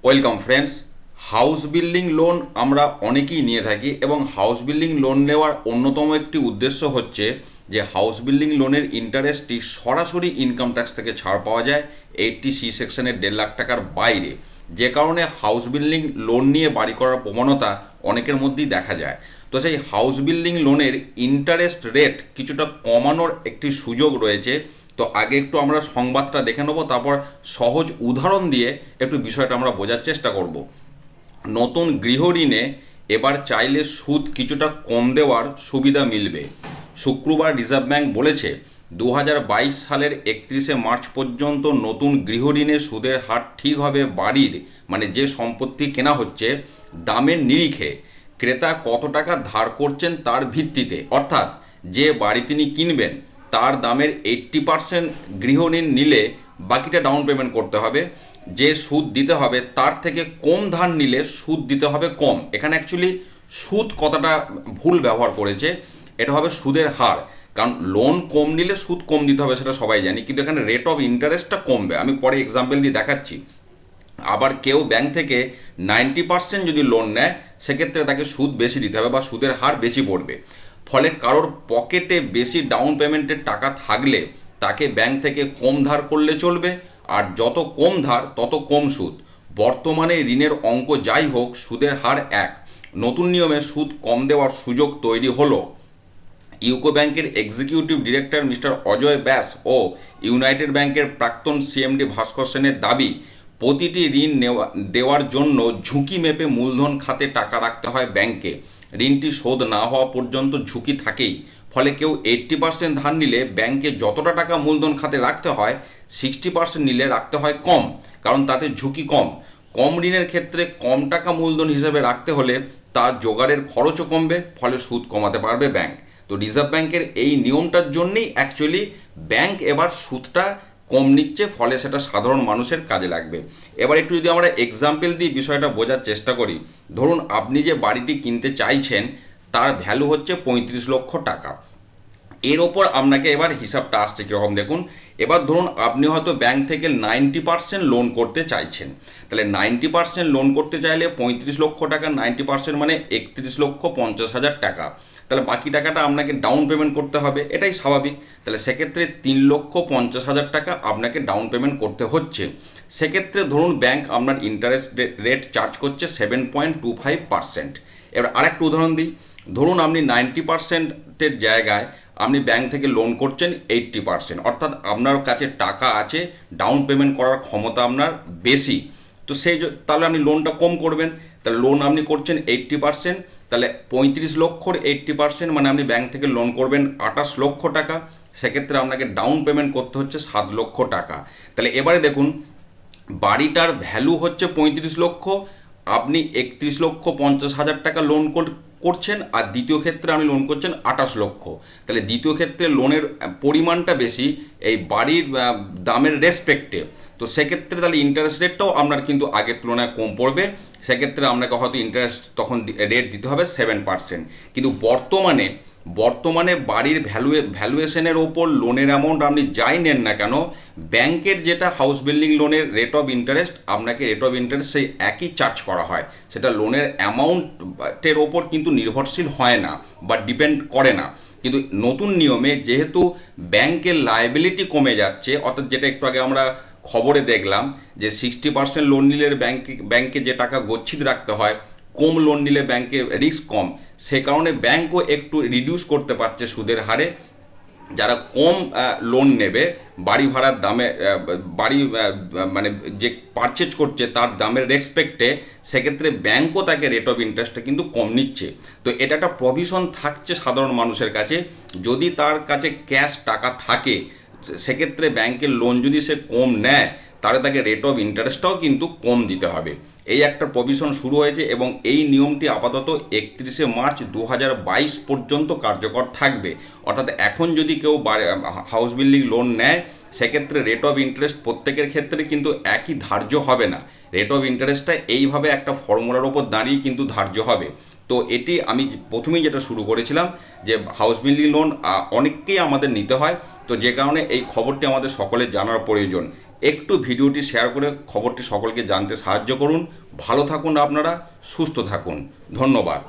Welcome friends. House building loan আমরা অনেকেই নিয়ে থাকি এবং হাউস বিল্ডিং লোন নেওয়ার অন্যতম একটি উদ্দেশ্য হচ্ছে যে হাউস বিল্ডিং লোনের ইন্টারেস্টটি সরাসরি ইনকাম ট্যাক্স থেকে ছাড় পাওয়া যায় 80C সেকশনের 1.5 লাখ টাকার বাইরে, যে কারণে হাউস বিল্ডিং লোন নিয়ে বাড়ি করার প্রবণতা অনেকের মধ্যেই দেখা যায়। তো সেই হাউস বিল্ডিং লোনের ইন্টারেস্ট রেট কিছুটা কমানোর একটি সুযোগ রয়েছে। তো আগে একটু আমরা সংবাদটা দেখে নেব, তারপর সহজ উদাহরণ দিয়ে একটু বিষয়টা আমরা বোঝার চেষ্টা করব। নতুন গৃহঋণে এবার চাইলে সুদ কিছুটা কম দেওয়ার সুবিধা মিলবে। শুক্রবার রিজার্ভ ব্যাংক বলেছে 2022 সালের 31শে মার্চ পর্যন্ত নতুন গৃহঋণের সুদের হার ঠিক হবে বাড়ির যে সম্পত্তি কেনা হচ্ছে দামের নিরিখে ক্রেতা কত টাকা ধার করছেন তার ভিত্তিতে। অর্থাৎ যে বাড়ি তিনি কিনবেন তার দামের 80% গৃহঋণ নিলে বাকিটা ডাউন পেমেন্ট করতে হবে। যে সুদ দিতে হবে তার থেকে কম ধার নিলে সুদ দিতে হবে কম। এখানে অ্যাকচুয়ালি সুদ কথাটা ভুল ব্যবহার করেছে, এটা হবে সুদের হার। কারণ লোন কম নিলে সুদ কম দিতে হবে সেটা সবাই জানি, কিন্তু এখানে রেট অফ ইন্টারেস্টটা কমবে। আমি পরে এক্সাম্পল দিয়ে দেখাচ্ছি। আবার কেউ ব্যাংক থেকে 90% যদি লোন নেয় সেক্ষেত্রে তাকে সুদ বেশি দিতে হবে বা সুদের হার বেশি পড়বে। ফলে কারোর পকেটে বেশি ডাউন পেমেন্টের টাকা থাকলে তাকে ব্যাংক থেকে কম ধার করলে চলবে, আর যত কম ধার তত কম সুদ। বর্তমানে ঋণের অঙ্ক যাই হোক, সুদের হার এক। নতুন নিয়মে সুদ কম দেওয়ার সুযোগ তৈরি হলো। ইউকো ব্যাংকের এক্সিকিউটিভ ডিরেক্টর মিস্টার অজয় ব্যাস ও ইউনাইটেড ব্যাংকের প্রাক্তন সিএমডি ভাস্কর সেনের দাবি, প্রতিটি ঋণ দেওয়ার জন্য ঝুঁকি মেপে মূলধন খাতে টাকা রাখতে হয় ব্যাংকে। ঋণটি শোধ না হওয়া পর্যন্ত ঝুঁকি থাকেই। ফলে কেউ 80% ধার নিলে ব্যাংকে যতটা টাকা মূলধন খাতে রাখতে হয় 60% নিলে রাখতে হয় কম, কারণ তাতে ঝুঁকি কম। কম ঋণের ক্ষেত্রে কম টাকা মূলধন হিসেবে রাখতে হলে তার জোগাড়ের খরচও কমবে, ফলে সুদ কমাতে পারবে ব্যাংক। তো রিজার্ভ ব্যাংকের এই নিয়মটার জন্যই অ্যাকচুয়ালি ব্যাংক এবার সুদটা কম নিচ্ছে, ফলে সেটা সাধারণ মানুষের কাজে লাগবে। এবার একটু যদি আমরা এক্সাম্পল দিয়ে বিষয়টা বোঝার চেষ্টা করি। ধরুন আপনি যে বাড়িটি কিনতে চাইছেন তার ভ্যালু হচ্ছে 35 লক্ষ টাকা। এর ওপর আপনাকে এবার হিসাবটা আসছে কীরকম দেখুন। এবার ধরুন আপনি হয়তো ব্যাংক থেকে 90% লোন করতে চাইছেন। তাহলে 90% লোন করতে চাইলে 35 লক্ষ টাকা 90% মানে 31,50,000 টাকা। তাহলে বাকি টাকাটা আপনাকে ডাউন পেমেন্ট করতে হবে, এটাই স্বাভাবিক। তাহলে সেক্ষেত্রে 3,50,000 টাকা আপনাকে ডাউন পেমেন্ট করতে হচ্ছে। সেক্ষেত্রে ধরুন ব্যাংক আপনার ইন্টারেস্ট রেট চার্জ করছে 7.25%। এবার আরেকটা উদাহরণ দিই। ধরুন আপনি 90%-এর জায়গায় আপনি ব্যাংক থেকে লোন করছেন 80%, অর্থাৎ আপনার কাছে টাকা আছে, ডাউন পেমেন্ট করার ক্ষমতা আপনার বেশি। তো তাহলে আপনি লোনটা কম করবেন। তাহলে লোন আপনি করছেন 80%, তাহলে 35 লক্ষর 80% মানে আপনি ব্যাংক থেকে লোন করবেন 28 লক্ষ টাকা। সেক্ষেত্রে আপনাকে ডাউন পেমেন্ট করতে হচ্ছে 7 লক্ষ টাকা। তাহলে এবারে দেখুন, বাড়িটার ভ্যালু হচ্ছে 35 লক্ষ, আপনি 31,50,000 টাকা লোন করছেন, আর দ্বিতীয় ক্ষেত্রে আপনি লোন করছেন 28 লক্ষ। তাহলে দ্বিতীয় ক্ষেত্রে লোনের পরিমাণটা বেশি এই বাড়ির দামের রেসপেক্টে। তো সেক্ষেত্রে তাহলে ইন্টারেস্ট রেটটাও আপনার কিন্তু আগের তুলনায় কম পড়বে। সেক্ষেত্রে আপনাকে হয়তো ইন্টারেস্ট তখন রেট দিতে হবে 7%। কিন্তু বর্তমানে বাড়ির ভ্যালুয়েশনের ওপর লোনের অ্যামাউন্ট আপনি যাই নেন না কেন, ব্যাংকের যেটা হাউস বিল্ডিং লোনের রেট অফ ইন্টারেস্ট, আপনাকে রেট অফ ইন্টারেস্ট সেই একই চার্জ করা হয়। সেটা লোনের অ্যামাউন্টের ওপর কিন্তু নির্ভরশীল হয় না বা ডিপেন্ড করে না। কিন্তু নতুন নিয়মে যেহেতু ব্যাংকের লায়াবিলিটি কমে যাচ্ছে, অর্থাৎ যেটা একটু আগে আমরা খবরে দেখলাম যে 60% লোন নিলে ব্যাংকে যে টাকা গচ্ছিত রাখতে হয়, কম লোন নিলে ব্যাংকে রিস্ক কম, সে কারণে ব্যাংকও একটু রিডিউস করতে পারছে সুদের হারে। যারা কম লোন নেবে বাড়ি ভাড়ার দামে, বাড়ি যে পারচেজ করছে তার দামের রেসপেক্টে, সেক্ষেত্রে ব্যাংকও তাকে রেট অফ ইন্টারেস্টটা কিন্তু কম নিচ্ছে। তো এটা একটা প্রভিশন থাকছে সাধারণ মানুষের কাছে। যদি তার কাছে ক্যাশ টাকা থাকে সেক্ষেত্রে ব্যাংকের লোন যদি সে কম নেয় তাহলে তাকে রেট অফ ইন্টারেস্টটাও কিন্তু কম দিতে হবে। এই একটা প্রভিশন শুরু হয়েছে এবং এই নিয়মটি আপাতত 31শে মার্চ 2022 পর্যন্ত কার্যকর থাকবে। অর্থাৎ এখন যদি কেউ হাউস বিল্ডিং লোন নেয় সেক্ষেত্রে রেট অফ ইন্টারেস্ট প্রত্যেকের ক্ষেত্রে কিন্তু একই ধার্য হবে না। রেট অফ ইন্টারেস্টটা এইভাবে একটা ফর্মুলার ওপর দাঁড়িয়ে কিন্তু ধার্য হবে। তো এটি আমি প্রথমেই যেটা শুরু করেছিলাম যে হাউস বিল্ডিং লোন অনেককেই আমাদের নিতে হয়, তো যে কারণে এই খবরটি আমাদের সকলের জানার প্রয়োজন। একটু ভিডিওটি শেয়ার করে খবরটি সকলকে জানতে সাহায্য করুন। ভালো থাকুন আপনারা, সুস্থ থাকুন। ধন্যবাদ।